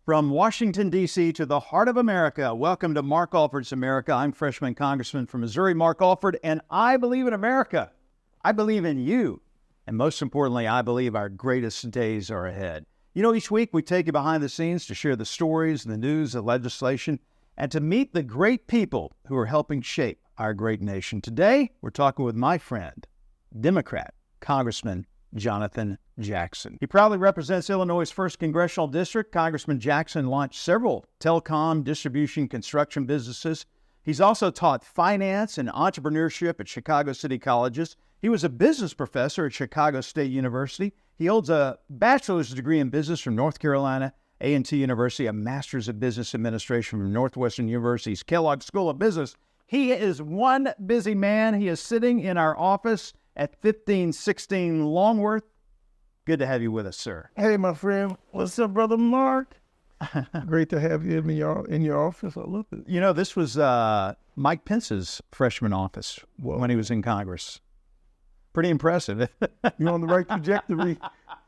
From Washington, D.C. to the heart of America, welcome to Mark Alford's America. I'm freshman Congressman from Missouri, Mark Alford, and I believe in America. I believe in you. And most importantly, I believe our greatest days are ahead. You know, each week we take you behind the scenes to share the stories, the news, the legislation, and to meet the great people who are helping shape our great nation. Today, we're talking with my friend, Democrat Congressman Jonathan Jackson. He proudly represents Illinois' 1st Congressional District. Congressman Jackson launched several telecom, distribution, construction businesses. He's also taught finance and entrepreneurship at Chicago City Colleges. He was a business professor at Chicago State University. He holds a bachelor's degree in business from North Carolina A&T University, a master's of business administration from Northwestern University's Kellogg School of Business. He is one busy man. He is sitting in our office at 1516 Longworth. Good to have you with us, sir. Hey, my friend. What's up, Brother Mark? Great to have you in your office. I love it. You know, this was Mike Pence's freshman office when he was in Congress. Pretty impressive. You're on the right trajectory.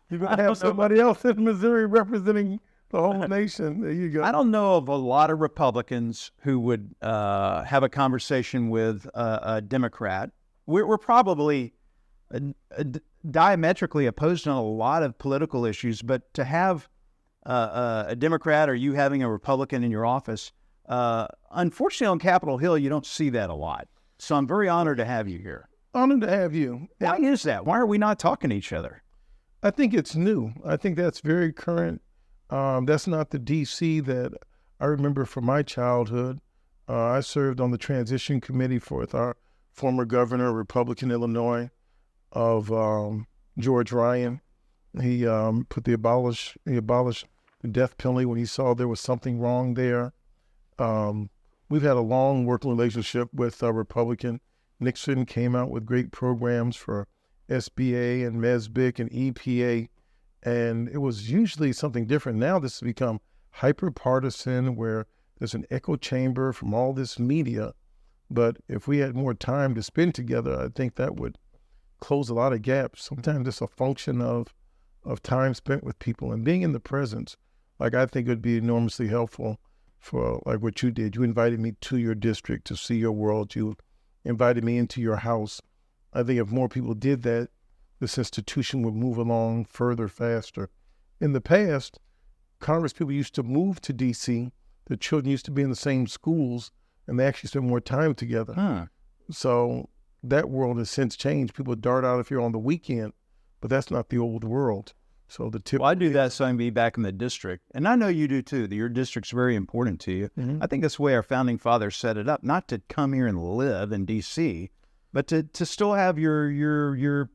You're going to have somebody else in Missouri representing the whole nation. There you go. I don't know of a lot of Republicans who would have a conversation with a Democrat. We're probably diametrically opposed on a lot of political issues, but to have a Democrat or you having a Republican in your office, unfortunately on Capitol Hill, you don't see that a lot. So I'm very honored to have you here. Honored to have you. Why is that? Why are we not talking to each other? I think it's new. I think that's very current. That's not the D.C. that I remember from my childhood. I served on the transition committee with our former governor, Republican Illinois, of George Ryan. He abolished the death penalty when he saw there was something wrong there. We've had a long working relationship with Republican. Nixon came out with great programs for SBA and MESBIC and EPA, and it was usually something different. Now this has become hyper-partisan, where there's an echo chamber from all this media. But if we had more time to spend together, I think that would close a lot of gaps. Sometimes it's a function of time spent with people and being in the presence. Like, I think it would be enormously helpful for like what you did. You invited me to your district to see your world. You invited me into your house. I think if more people did that, this institution would move along further, faster. In the past, Congress people used to move to D.C. The children used to be in the same schools, and they actually spend more time together. So that world has since changed. People dart out if you're on the weekend, but that's not the old world. So the tip. Well, I do that so I can be back in the district. And I know you do too. Your district's very important to you. Mm-hmm. I think that's the way our founding fathers set it up, not to come here and live in D.C., but to still have your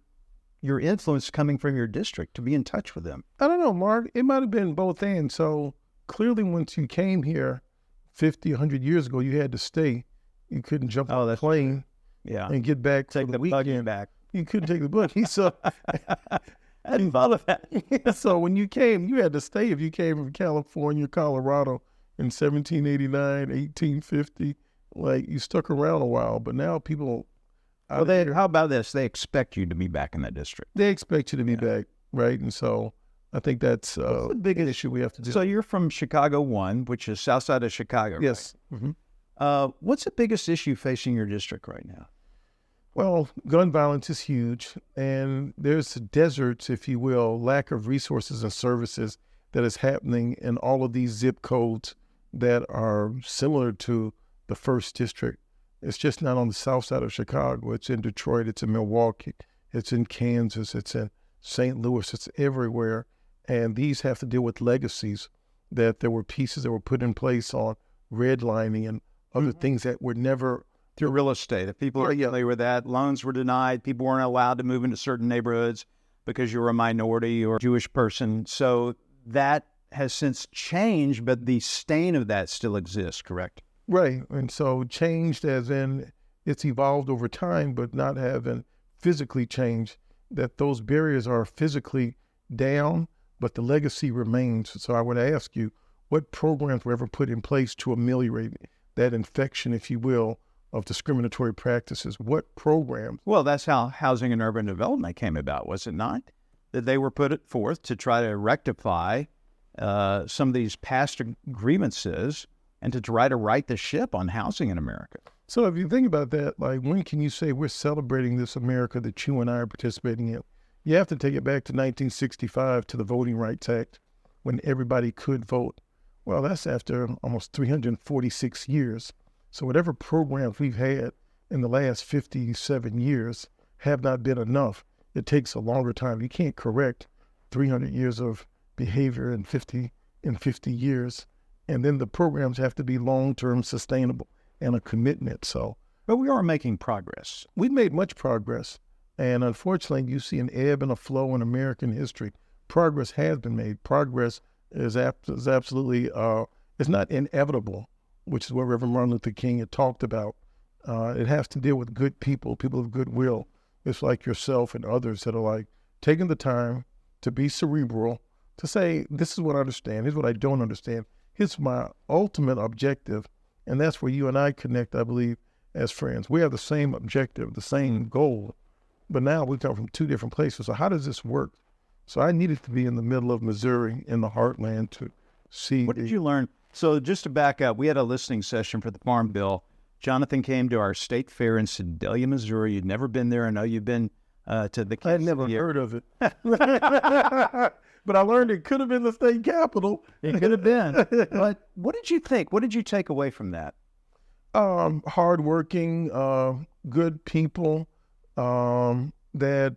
influence coming from your district, to be in touch with them. I don't know, Mark. It might have been both ends. So clearly once you came here 50, 100 years ago, you had to stay. You couldn't jump on the plane and get back take for the weekend back. You couldn't take the buggy. So I didn't follow that. So when you came, you had to stay. If you came from California, Colorado in 1789, 1850, like, you stuck around a while. But now people... Well, how about this? They expect you to be back in that district. They expect you to be back, right? And so I think that's the biggest issue we have to do. So you're from Chicago 1, which is south side of Chicago, yes. Right? Mm-hmm. What's the biggest issue facing your district right now? Well, gun violence is huge, and there's deserts, if you will, lack of resources and services that is happening in all of these zip codes that are similar to the 1st District. It's just not on the south side of Chicago. It's in Detroit, it's in Milwaukee, it's in Kansas, it's in St. Louis, it's everywhere. And these have to deal with legacies, that there were pieces that were put in place on redlining and other things that were never... Through real estate. If people are familiar with that, loans were denied. People weren't allowed to move into certain neighborhoods because you were a minority or Jewish person. So that has since changed, but the stain of that still exists, correct? Right. And so changed as in it's evolved over time, but not having physically changed, that those barriers are physically down, but the legacy remains. So I would ask you, what programs were ever put in place to ameliorate that infection, if you will, of discriminatory practices? What programs? Well, that's how housing and urban development came about, was it not? That they were put forth to try to rectify some of these past grievances and to try to right the ship on housing in America. So if you think about that, like, when can you say we're celebrating this America that you and I are participating in? You have to take it back to 1965, to the Voting Rights Act, when everybody could vote. Well, that's after almost 346 years. So whatever programs we've had in the last 57 years have not been enough. It takes a longer time. You can't correct 300 years of behavior in 50 years. And then the programs have to be long-term sustainable and a commitment. So, but we are making progress. We've made much progress. And unfortunately, you see an ebb and a flow in American history. Progress has been made. Progress is absolutely, it's not inevitable, which is what Reverend Martin Luther King had talked about. It has to deal with good people, people of goodwill. It's like yourself and others that are like taking the time to be cerebral, to say, this is what I understand, here's what I don't understand, here's my ultimate objective. And that's where you and I connect, I believe, as friends. We have the same objective, the same goal, but now we come from two different places. So how does this work? So I needed to be in the middle of Missouri, in the heartland, to see. What did you learn? So just to back up, we had a listening session for the Farm Bill. Jonathan came to our state fair in Sedalia, Missouri. You'd never been there. I know you've been to the... I had never heard of it. But I learned it could have been the state capitol. It could have been. But what did you think? What did you take away from that? Hardworking, good people that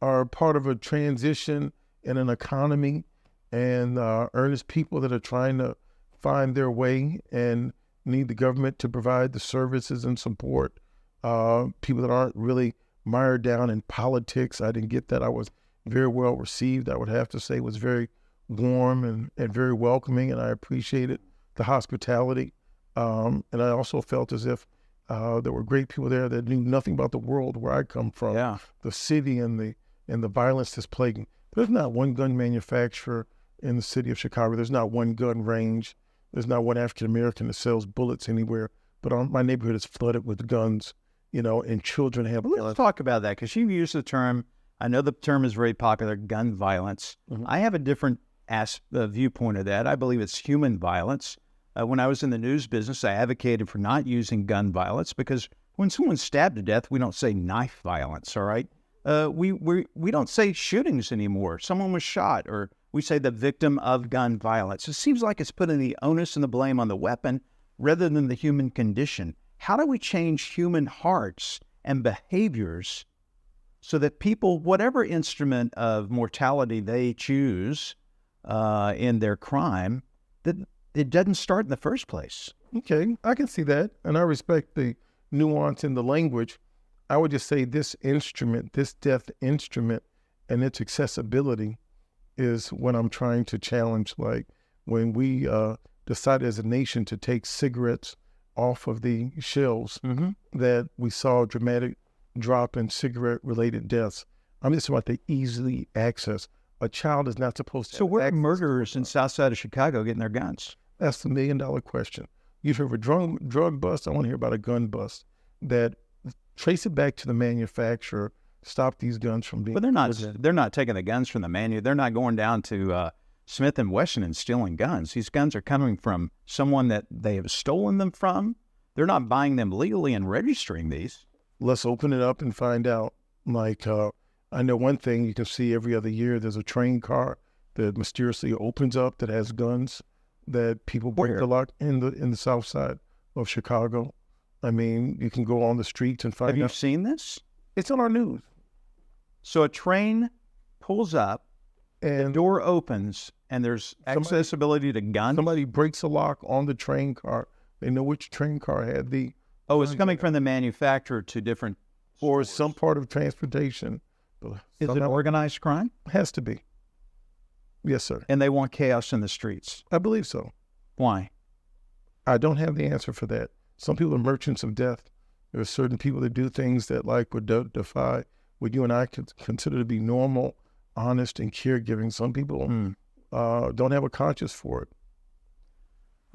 are part of a transition in an economy, and earnest people that are trying to find their way and need the government to provide the services and support. People that aren't really mired down in politics. I didn't get that. I was very well received. I would have to say was very warm and very welcoming, and I appreciated the hospitality. And I also felt as if there were great people there that knew nothing about the world where I come from, the city and the violence that's plaguing. There's not one gun manufacturer in the city of Chicago. There's not one gun range. There's not one African-American that sells bullets anywhere. But my neighborhood is flooded with guns, and children have... Well, let's talk about that, because you've used the term, I know the term is very popular, gun violence. Mm-hmm. I have a different viewpoint of that. I believe it's human violence. When I was in the news business, I advocated for not using gun violence, because when someone's stabbed to death, we don't say knife violence, all right? We don't say shootings anymore. Someone was shot, or we say the victim of gun violence. It seems like it's putting the onus and the blame on the weapon rather than the human condition. How do we change human hearts and behaviors so that people, whatever instrument of mortality they choose in their crime, that it doesn't start in the first place? Okay, I can see that, and I respect the nuance in the language. I would just say this instrument, this death instrument, and its accessibility is what I'm trying to challenge. Like when we decided as a nation to take cigarettes off of the shelves, that we saw a dramatic drop in cigarette-related deaths. I'm just about the easily access. A child is not supposed to. So where are murderers in South Side of Chicago getting their guns? That's the million-dollar question. You've heard of a drug bust. I want to hear about a gun bust. That trace it back to the manufacturer. Stop these guns from being. But they're not taking the guns from the manufacturer. They're not going down to Smith & Wesson and stealing guns. These guns are coming from someone that they have stolen them from. They're not buying them legally and registering these. Let's open it up and find out. Like, I know one thing you can see every other year, there's a train car that mysteriously opens up that has guns that people break the lock in the south side of Chicago. I mean, you can go on the streets and find out. Have you seen this? It's on our news. So a train pulls up, and the door opens, and there's accessibility to guns? Somebody breaks a lock on the train car. They know which train car had the... Oh, it's coming from the manufacturer to different or stores. Some part of transportation. Is it organized crime? Has to be. Yes, sir. And they want chaos in the streets? I believe so. Why? I don't have the answer for that. Some people are merchants of death. There are certain people that do things that would defy what you and I could consider to be normal, honest, and caregiving. Some people don't have a conscience for it.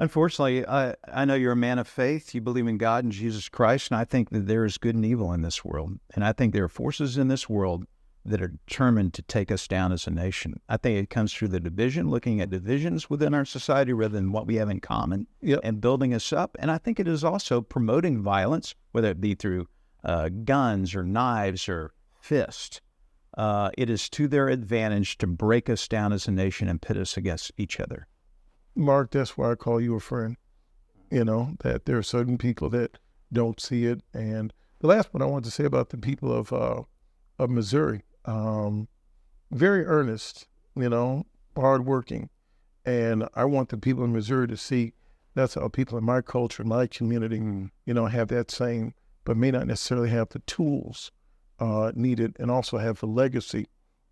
Unfortunately, I know you're a man of faith. You believe in God and Jesus Christ, and I think that there is good and evil in this world. And I think there are forces in this world that are determined to take us down as a nation. I think it comes through the division, looking at divisions within our society rather than what we have in common, and building us up. And I think it is also promoting violence, whether it be through guns or knives or fists. It is to their advantage to break us down as a nation and pit us against each other. Mark, that's why I call you a friend. You know, that there are certain people that don't see it. And the last one I want to say about the people of Missouri, very earnest, you know, hardworking. And I want the people in Missouri to see that's how people in my culture, my community, you know, have that same, but may not necessarily have the tools needed, and also have the legacy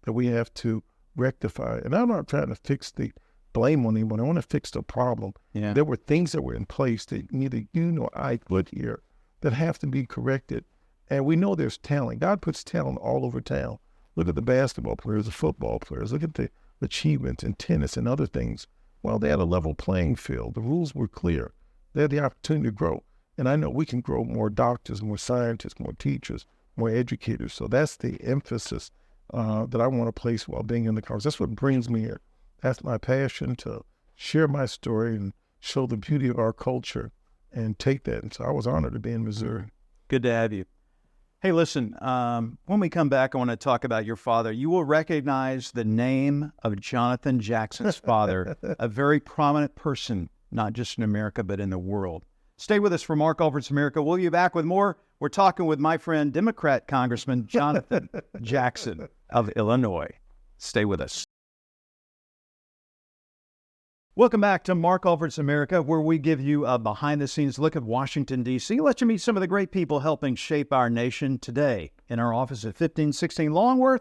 that we have to rectify. And I'm not trying to fix the blame on anyone. I want to fix the problem. Yeah. There were things that were in place that neither you nor I put here that have to be corrected. And we know there's talent. God puts talent all over town. Look at the basketball players, the football players. Look at the achievements in tennis and other things. Well, they had a level playing field. The rules were clear. They had the opportunity to grow. And I know we can grow more doctors, more scientists, more teachers, more educators. So that's the emphasis that I want to place while being in the Congress. That's what brings me here. That's my passion, to share my story and show the beauty of our culture and take that. And so I was honored to be in Missouri. Good to have you. Hey, listen, when we come back, I want to talk about your father. You will recognize the name of Jonathan Jackson's father, a very prominent person, not just in America, but in the world. Stay with us for Mark Alford's America. We'll be back with more. We're talking with my friend, Democrat Congressman Jonathan Jackson of Illinois. Stay with us. Welcome back to Mark Alford's America, where we give you a behind-the-scenes look at Washington, D.C., let you meet some of the great people helping shape our nation today. In our office at 1516 Longworth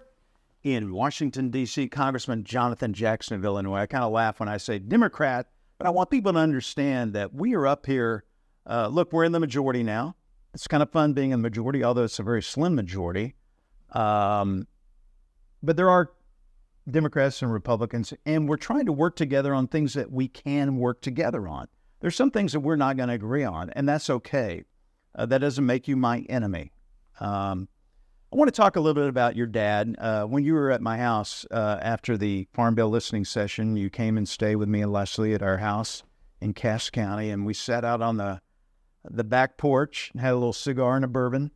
in Washington, D.C., Congressman Jonathan Jackson of Illinois. I kind of laugh when I say Democrat, but I want people to understand that we are up here. Look, we're in the majority now. It's kind of fun being in the majority, although it's a very slim majority. But there are Democrats and Republicans, and we're trying to work together on things that we can work together on. There's some things that we're not going to agree on, and that's okay. That doesn't make you my enemy. I want to talk a little bit about your dad. When you were at my house after the Farm Bill listening session, you came and stayed with me and Leslie at our house in Cass County, and we sat out on the back porch and had a little cigar and a bourbon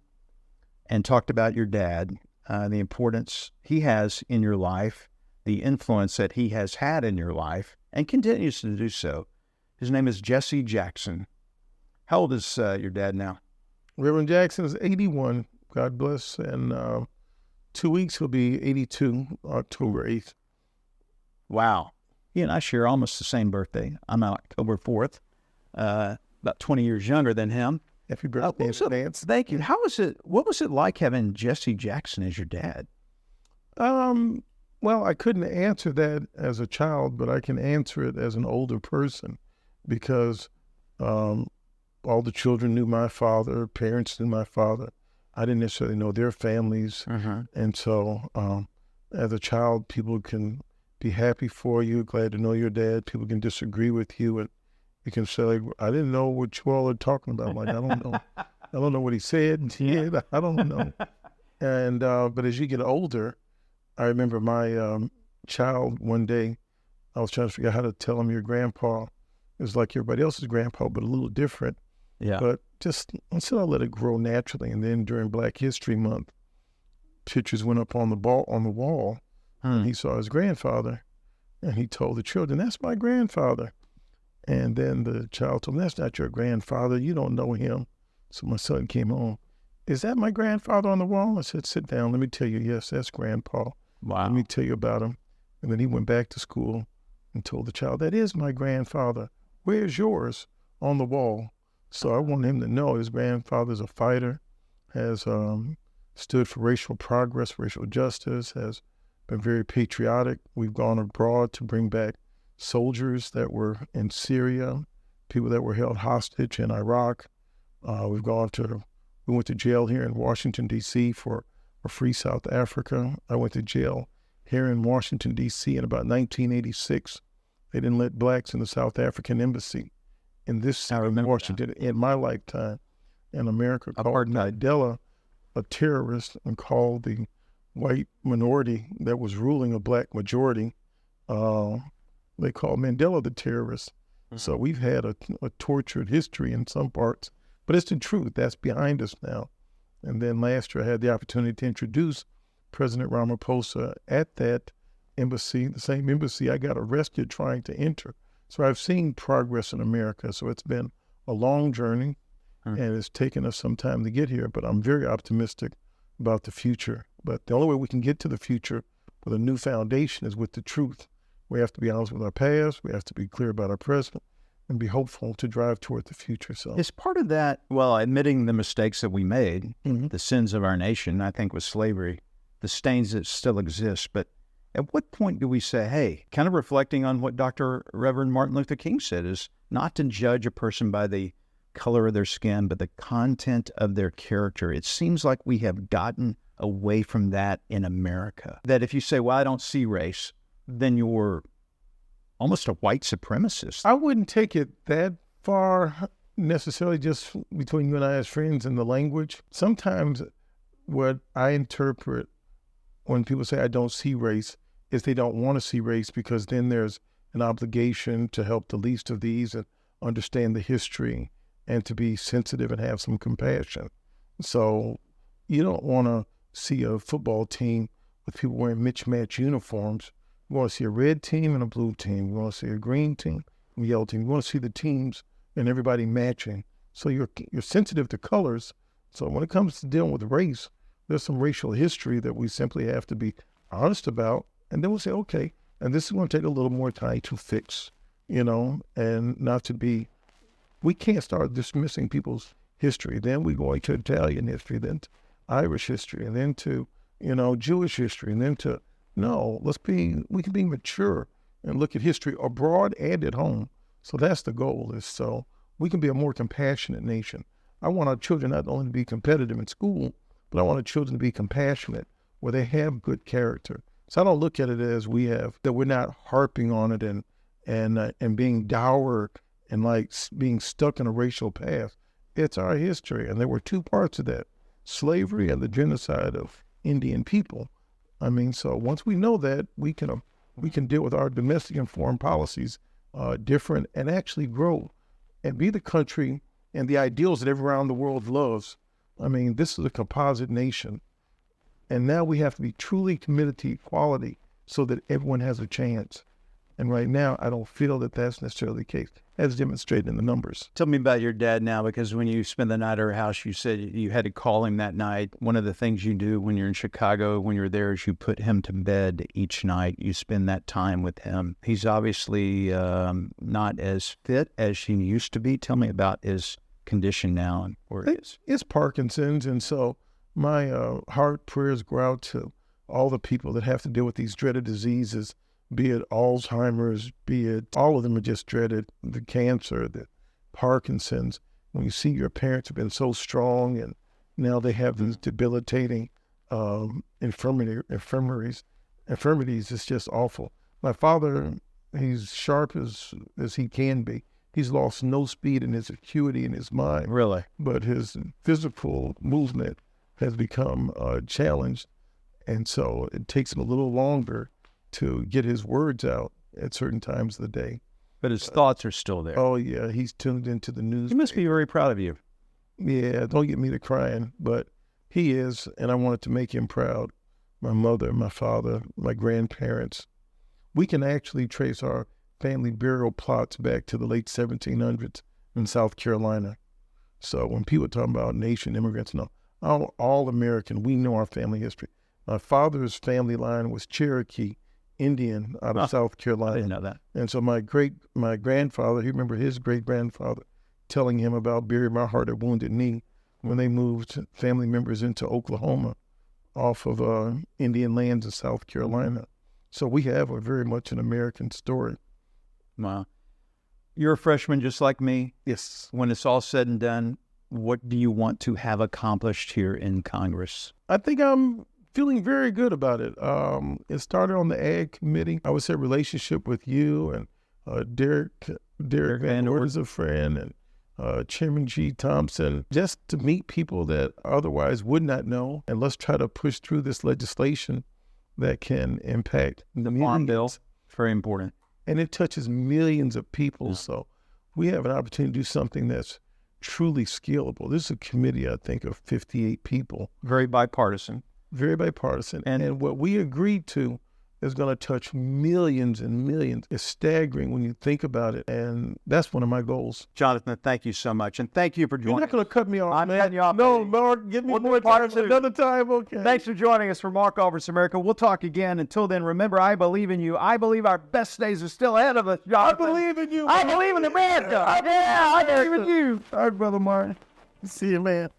and talked about your dad, the importance he has in your life, the influence that he has had in your life and continues to do so. His name is Jesse Jackson. How old is your dad now? Reverend Jackson is 81, God bless, and 2 weeks he'll be 82, October 8th. Wow. He and I share almost the same birthday. I'm October 4th, about 20 years younger than him. Happy birthday in advance. Thank you. What was it like having Jesse Jackson as your dad? Well, I couldn't answer that as a child, but I can answer it as an older person, because all the children knew my father, parents knew my father. I didn't necessarily know their families. And so as a child, people can be happy for you, glad to know your dad. People can disagree with you, and you can say, I didn't know what you all are talking about. Like, I don't know. I don't know what he said. I don't know. And but as you get older, I remember my child one day, I was trying to figure out how to tell him your grandpa is like everybody else's grandpa, but a little different. Yeah. But just until I let it grow naturally. And then during Black History Month, pictures went up on the wall, and he saw his grandfather, and he told the children, that's my grandfather. And then the child told him, that's not your grandfather. You don't know him. So my son came home. Is that my grandfather on the wall? I said, sit down. Let me tell you. Yes, that's Grandpa. Wow. Let me tell you about him. And then he went back to school and told the child, that is my grandfather. Where's yours? On the wall. So I want him to know his grandfather's a fighter, has stood for racial progress, racial justice, has been very patriotic. We've gone abroad to bring back soldiers that were in Syria, people that were held hostage in Iraq. We went to jail here in Washington, D.C. for a free South Africa. I went to jail here in Washington, D.C. in about 1986. They didn't let blacks in the South African embassy in this city in Washington in my lifetime. And America called Mandela a terrorist and called the white minority that was ruling a black majority. They call Mandela the terrorist. So we've had a tortured history in some parts, but it's the truth. That's behind us now. And then last year I had the opportunity to introduce President Ramaphosa at that embassy, the same embassy I got arrested trying to enter. So I've seen progress in America. So it's been a long journey, and it's taken us some time to get here, but I'm very optimistic about the future. But the only way we can get to the future with a new foundation is with the truth. We have to be honest with our past. We have to be clear about our present and be hopeful to drive toward the future. So is part of that, well, admitting the mistakes that we made, the sins of our nation, I think with slavery, the stains that still exist. But at what point do we say, hey, kind of reflecting on what Dr. Reverend Martin Luther King said, is not to judge a person by the color of their skin, but the content of their character. It seems like we have gotten away from that in America. That if you say, well, I don't see race, then you're almost a white supremacist. I wouldn't take it that far necessarily, just between you and I as friends and the language. Sometimes what I interpret when people say I don't see race is they don't want to see race, because then there's an obligation to help the least of these and understand the history and to be sensitive and have some compassion. So you don't want to see a football team with people wearing mismatched uniforms. You want to see a red team and a blue team. You want to see a green team and a yellow team. You want to see the teams and everybody matching. So you're sensitive to colors. So when it comes to dealing with race, there's some racial history that we simply have to be honest about. And then we'll say, okay, and this is going to take a little more time to fix, and not to be, we can't start dismissing people's history. Then we go into Italian history, then to Irish history, and then to, Jewish history, and then to, no, we can be mature and look at history abroad and at home. So that's the goal, is so we can be a more compassionate nation. I want our children not only to be competitive in school, but I want our children to be compassionate, where they have good character. So I don't look at it as that we're not harping on it and being dour and like being stuck in a racial past. It's our history, and there were two parts of that: slavery and the genocide of Indian people. I mean, so once we know that, we can deal with our domestic and foreign policies different, and actually grow and be the country and the ideals that everyone around the world loves. I mean, this is a composite nation, and now we have to be truly committed to equality so that everyone has a chance. And right now, I don't feel that that's necessarily the case, as demonstrated in the numbers. Tell me about your dad now, because when you spent the night at her house, you said you had to call him that night. One of the things you do when you're in Chicago, when you're there, is you put him to bed each night. You spend that time with him. He's obviously not as fit as he used to be. Tell me about his condition now and where it is. It's Parkinson's, and so my heart prayers go out to all the people that have to deal with these dreaded diseases, be it Alzheimer's, be it, all of them are just dreaded, the cancer, the Parkinson's. When you see your parents have been so strong and now they have these debilitating infirmities, it's just awful. My father, he's sharp as he can be. He's lost no speed in his acuity in his mind. Really? But his physical movement has become challenged. And so it takes him a little longer to get his words out at certain times of the day. But his thoughts are still there. Oh, yeah. He's tuned into the news. He must be very proud of you. Yeah, don't get me to crying, but he is, and I wanted to make him proud. My mother, my father, my grandparents. We can actually trace our family burial plots back to the late 1700s in South Carolina. So when people talk about nation, immigrants, no, all American, we know our family history. My father's family line was Cherokee Indian out of South Carolina. I didn't know that. And so my grandfather, he remembered his great-grandfather telling him about Bury My Heart at Wounded Knee when they moved family members into Oklahoma off of Indian lands in South Carolina. So we have a very much an American story. Wow. You're a freshman just like me. Yes. When it's all said and done, what do you want to have accomplished here in Congress? I think I'm feeling very good about it. It started on the Ag Committee. I would say relationship with you and Derek Van Ord is a friend, and Chairman G. Thompson, just to meet people that otherwise would not know. And let's try to push through this legislation that can impact The Farm Bill, very important. and it touches millions of people. So we have an opportunity to do something that's truly scalable. This is a committee, I think, of 58 people. Very bipartisan. Very bipartisan. And what we agreed to is going to touch millions and millions. It's staggering when you think about it. And that's one of my goals. Jonathan, thank you so much. And thank you for joining You're not going to cut me off, I'm man. cutting you off. No, Lord, give me more time another time. Okay. Thanks for joining us for Mark Alfred's America. We'll talk again. Until then, remember, I believe in you. I believe our best days are still ahead of us, Jonathan. I believe in you. I believe in America. I believe in you. All right, Brother Martin. See you, man.